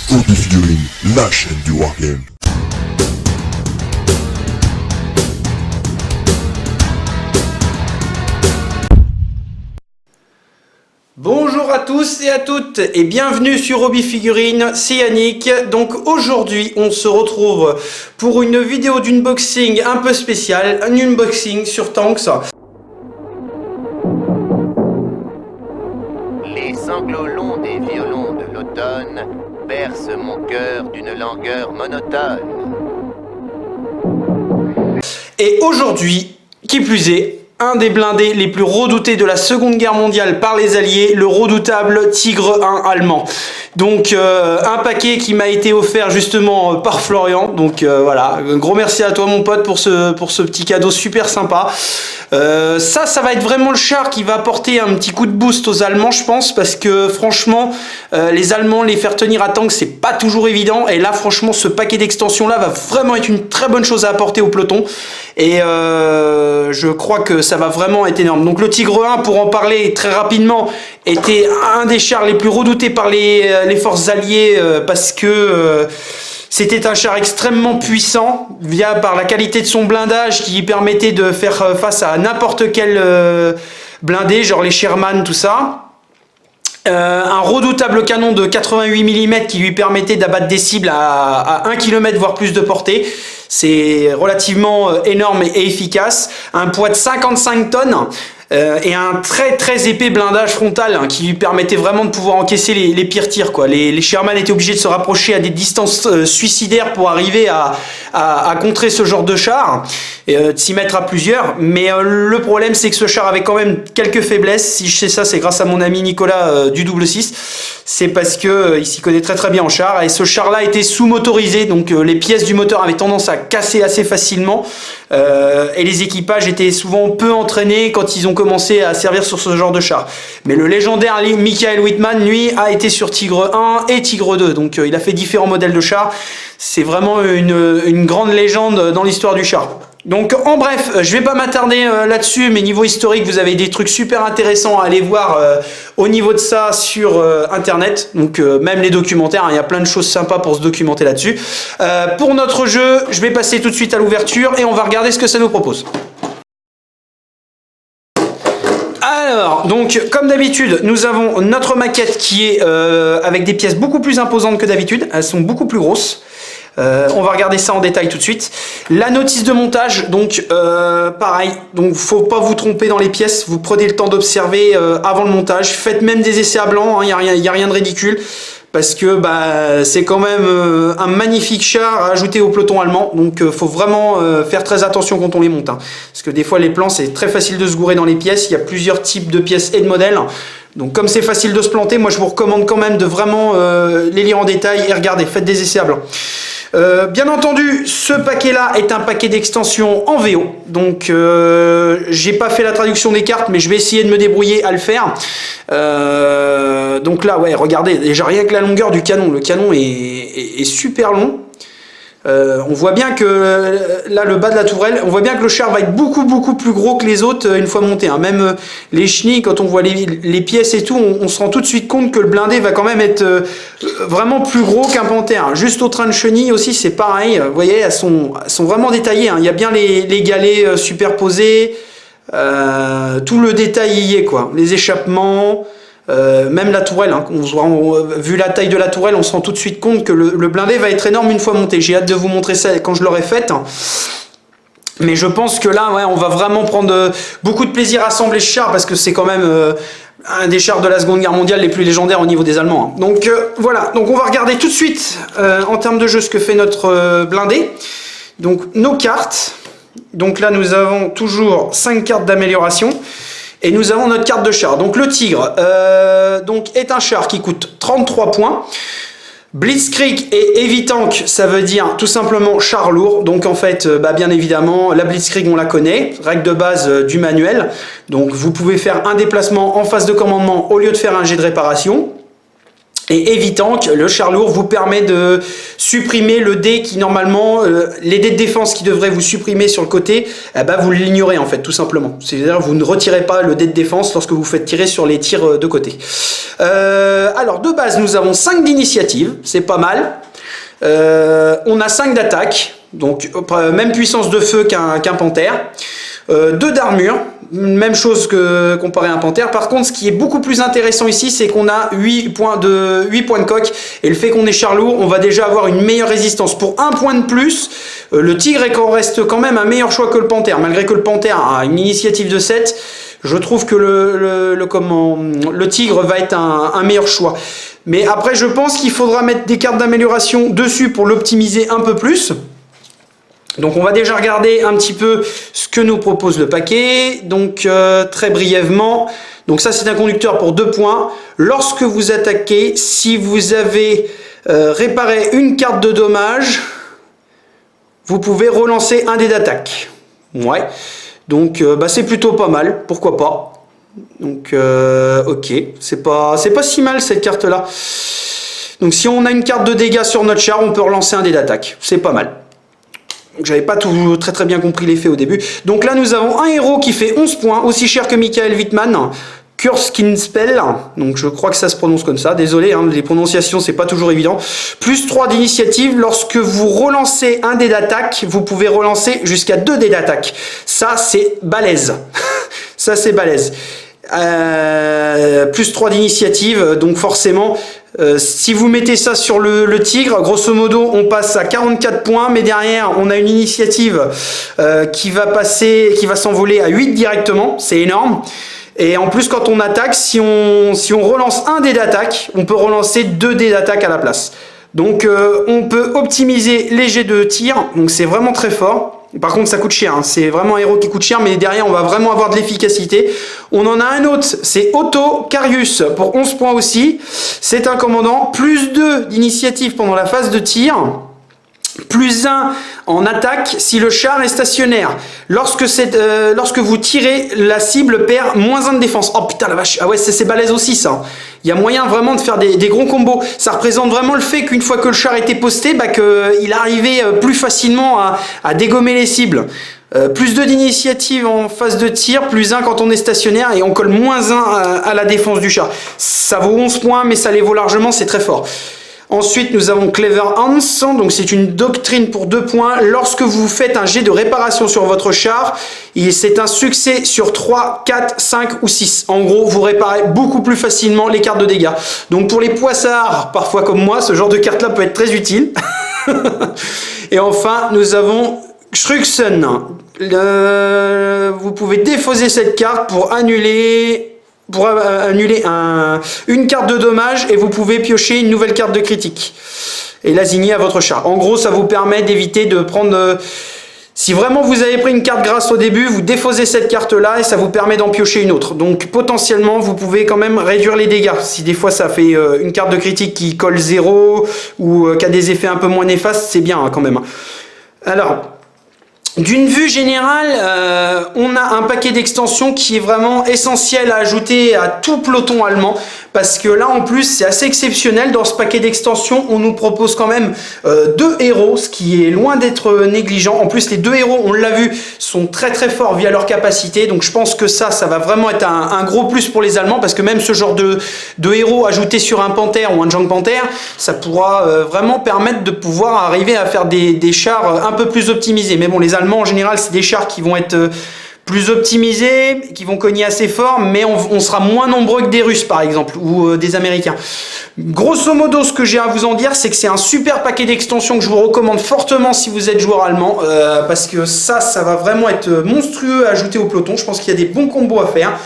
Hobby Figurine, la chaîne du Wargame. Bonjour à tous et à toutes et bienvenue sur Hobby Figurine, c'est Yannick. Donc aujourd'hui on se retrouve pour une vidéo d'unboxing un peu spéciale, un unboxing sur Tanks. Les sanglots longs des violons de l'automne bercent mon cœur d'une langueur monotone. Et aujourd'hui, qui plus est, un des blindés les plus redoutés de la Seconde Guerre mondiale par les Alliés, le redoutable Tigre 1 allemand. Donc un paquet qui m'a été offert justement par Florian. Donc voilà, un gros merci à toi mon pote pour ce petit cadeau super sympa. Ça va être vraiment le char qui va apporter un petit coup de boost aux Allemands, je pense, parce que franchement, les Allemands, les faire tenir à tank, c'est pas toujours évident. Et là, franchement, ce paquet d'extensions là va vraiment être une très bonne chose à apporter au peloton. Et je crois que ça va vraiment être énorme. Donc le Tigre 1, pour en parler très rapidement, était un des chars les plus redoutés par les forces alliées parce que c'était un char extrêmement puissant par la qualité de son blindage qui permettait de faire face à n'importe quel blindé, genre les Sherman, tout ça. Un redoutable canon de 88 mm qui lui permettait d'abattre des cibles à 1 km voire plus de portée. C'est relativement énorme et efficace. Un poids de 55 tonnes. Et un très épais blindage frontal qui lui permettait vraiment de pouvoir encaisser les pires tirs, quoi. Les Sherman étaient obligés de se rapprocher à des distances suicidaires pour arriver à contrer ce genre de char et de s'y mettre à plusieurs. Mais le problème, c'est que ce char avait quand même quelques faiblesses. Si je sais ça, c'est grâce à mon ami Nicolas du Double 6. C'est parce que il s'y connaît très bien en char. Et ce char-là était sous-motorisé, donc les pièces du moteur avaient tendance à casser assez facilement. Et les équipages étaient souvent peu entraînés quand ils ont commencé à servir sur ce genre de char. Mais le légendaire Michael Wittmann, lui, a été sur Tigre 1 et Tigre 2. Donc il a fait différents modèles de chars. C'est vraiment une grande légende dans l'histoire du char. Donc en bref, je vais pas m'attarder là-dessus, mais niveau historique, vous avez des trucs super intéressants à aller voir au niveau de ça sur internet. Donc même les documentaires, hein, il y a plein de choses sympas pour se documenter là-dessus. Pour notre jeu, je vais passer tout de suite à l'ouverture et on va regarder ce que ça nous propose. Alors, donc comme d'habitude, nous avons notre maquette qui est avec des pièces beaucoup plus imposantes que d'habitude. Elles sont beaucoup plus grosses. On va regarder ça en détail tout de suite. La notice de montage, donc pareil, donc faut pas vous tromper dans les pièces. Vous prenez le temps d'observer avant le montage. Faites même des essais à blanc, il y a rien de ridicule. Parce que c'est quand même un magnifique char à ajouter au peloton allemand. Donc faut vraiment faire très attention quand on les monte. Hein. Parce que des fois les plans c'est très facile de se gourer dans les pièces. Il y a plusieurs types de pièces et de modèles. Donc comme c'est facile de se planter, moi je vous recommande quand même de vraiment les lire en détail et regarder. Faites des essais à blanc. Bien entendu, ce paquet-là est un paquet d'extensions en VO. Donc, j'ai pas fait la traduction des cartes, mais je vais essayer de me débrouiller à le faire. Donc là, ouais, regardez, déjà rien que la longueur du canon. Le canon est super long. On voit bien que là, le bas de la tourelle, on voit bien que le char va être beaucoup plus gros que les autres une fois monté. Hein. Même les chenilles, quand on voit les pièces et tout, on se rend tout de suite compte que le blindé va quand même être vraiment plus gros qu'un Panthère. Juste au train de chenilles aussi, c'est pareil. Vous voyez, elles sont vraiment détaillées. Hein. Il y a bien les galets superposés. Tout le détail y est, quoi. Les échappements. Même la tourelle, hein, vu la taille de la tourelle, on se rend tout de suite compte que le blindé va être énorme une fois monté. J'ai hâte de vous montrer ça quand je l'aurai fait. Mais je pense que là, ouais, on va vraiment prendre beaucoup de plaisir à assembler ce char parce que c'est quand même un des chars de la Seconde Guerre mondiale les plus légendaires au niveau des Allemands. Hein. Donc voilà, donc on va regarder tout de suite en termes de jeu ce que fait notre blindé. Donc nos cartes. Donc là, nous avons toujours 5 cartes d'amélioration. Et nous avons notre carte de char. Donc le Tigre donc est un char qui coûte 33 points. Blitzkrieg et Heavy Tank, ça veut dire tout simplement char lourd. Donc en fait, bien évidemment, la Blitzkrieg on la connaît, règle de base du manuel. Donc vous pouvez faire un déplacement en phase de commandement au lieu de faire un jet de réparation. Et Heavy Tank, le char lourd, vous permet de supprimer le dé qui normalement, les dés de défense qui devraient vous supprimer sur le côté, eh ben vous l'ignorez en fait, tout simplement. C'est-à-dire vous ne retirez pas le dé de défense lorsque vous faites tirer sur les tirs de côté. Alors de base, nous avons 5 d'initiative, c'est pas mal. On a 5 d'attaque, donc même puissance de feu qu'un panthère. 2 d'armure, même chose que comparé à un panthère. Par contre, ce qui est beaucoup plus intéressant ici, c'est qu'on a 8 points de coque. Et le fait qu'on est char lourd, on va déjà avoir une meilleure résistance. Pour 1 point de plus, le tigre reste quand même un meilleur choix que le panthère. Malgré que le panthère a une initiative de 7, je trouve que le tigre va être un meilleur choix. Mais après, je pense qu'il faudra mettre des cartes d'amélioration dessus pour l'optimiser un peu plus. Donc on va déjà regarder un petit peu ce que nous propose le paquet. Donc très brièvement, donc ça c'est un conducteur pour 2 points. Lorsque vous attaquez, si vous avez réparé une carte de dommage, vous pouvez relancer un dé d'attaque. Ouais, donc c'est plutôt pas mal, pourquoi pas. Donc ok, c'est pas si mal cette carte là. Donc si on a une carte de dégâts sur notre char, on peut relancer un dé d'attaque, c'est pas mal. J'avais pas très bien compris l'effet au début. Donc là nous avons un héros qui fait 11 points, aussi cher que Michael Wittmann, Kurskin Spell, donc je crois que ça se prononce comme ça, désolé, hein, les prononciations c'est pas toujours évident. Plus 3 d'initiative, lorsque vous relancez un dé d'attaque, vous pouvez relancer jusqu'à 2 dés d'attaque. Ça c'est balèze, ça c'est balèze. Plus 3 d'initiative, donc forcément si vous mettez ça sur le tigre, grosso modo on passe à 44 points, mais derrière on a une initiative qui va s'envoler à 8 directement, c'est énorme. Et en plus quand on attaque, si on relance un dé d'attaque, on peut relancer 2 dés d'attaque à la place. Donc on peut optimiser les jets de tir, donc c'est vraiment très fort. Par contre ça coûte cher, hein. C'est vraiment un héros qui coûte cher, mais derrière on va vraiment avoir de l'efficacité. On en a un autre, c'est Otto Carius pour 11 points aussi. C'est un commandant, plus 2 d'initiative pendant la phase de tir, plus 1 en attaque si le char est stationnaire. Lorsque vous tirez, la cible perd moins 1 de défense. Oh putain la vache, ah ouais c'est balèze aussi ça. Il y a moyen vraiment de faire des gros combos. Ça représente vraiment le fait qu'une fois que le char était posté, qu'il arrivait plus facilement à dégommer les cibles. Plus 2 d'initiative en phase de tir, plus 1 quand on est stationnaire et on colle moins 1 à la défense du char. Ça vaut 11 points mais ça les vaut largement, c'est très fort. Ensuite, nous avons Clever Hans, donc c'est une doctrine pour 2 points. Lorsque vous faites un jet de réparation sur votre char, c'est un succès sur 3, 4, 5 ou 6. En gros, vous réparez beaucoup plus facilement les cartes de dégâts. Donc pour les poissards, parfois comme moi, ce genre de carte-là peut être très utile. Et enfin, nous avons Schruxen. Vous pouvez défausser cette carte pour annuler une carte de dommage et vous pouvez piocher une nouvelle carte de critique et l'assigner à votre char. En gros, ça vous permet d'éviter de prendre... si vraiment vous avez pris une carte grasse au début, vous défausez cette carte-là et ça vous permet d'en piocher une autre. Donc potentiellement, vous pouvez quand même réduire les dégâts. Si des fois ça fait une carte de critique qui colle 0 ou qui a des effets un peu moins néfastes, c'est bien hein, quand même. Alors... d'une vue générale, on a un paquet d'extensions qui est vraiment essentiel à ajouter à tout peloton allemand parce que là en plus c'est assez exceptionnel. Dans ce paquet d'extensions on nous propose quand même 2 héros, ce qui est loin d'être négligent. En plus les 2 héros, on l'a vu, sont très très forts via leur capacité, donc je pense que ça va vraiment être un gros plus pour les Allemands parce que même ce genre de héros ajouté sur un panthère ou un Junk Panther, ça pourra vraiment permettre de pouvoir arriver à faire des chars un peu plus optimisés. Mais bon, les Allemands en général c'est des chars qui vont être plus optimisés, qui vont cogner assez fort, mais on sera moins nombreux que des Russes par exemple ou des Américains. Grosso modo, ce que j'ai à vous en dire, c'est que c'est un super paquet d'extensions que je vous recommande fortement si vous êtes joueur allemand, parce que ça va vraiment être monstrueux à ajouter au peloton. Je pense qu'il y a des bons combos à faire.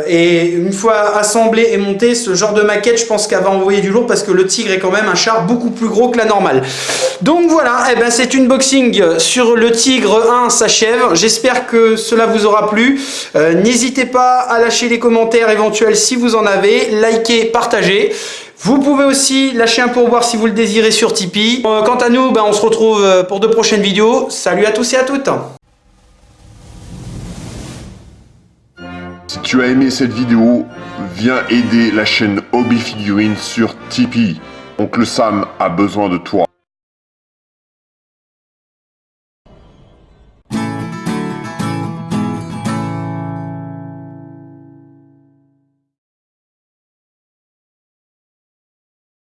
Et une fois assemblé et monté, ce genre de maquette, je pense qu'elle va envoyer du lourd parce que le Tigre est quand même un char beaucoup plus gros que la normale. Donc voilà, eh ben c'est une unboxing sur le Tigre 1 s'achève. J'espère que cela vous aura plu. N'hésitez pas à lâcher les commentaires éventuels si vous en avez, likez, partagez. Vous pouvez aussi lâcher un pourboire si vous le désirez sur Tipeee. Quant à nous, on se retrouve pour de prochaines vidéos. Salut à tous et à toutes. Si tu as aimé cette vidéo, viens aider la chaîne Hobby Figurines sur Tipeee. Oncle Sam a besoin de toi.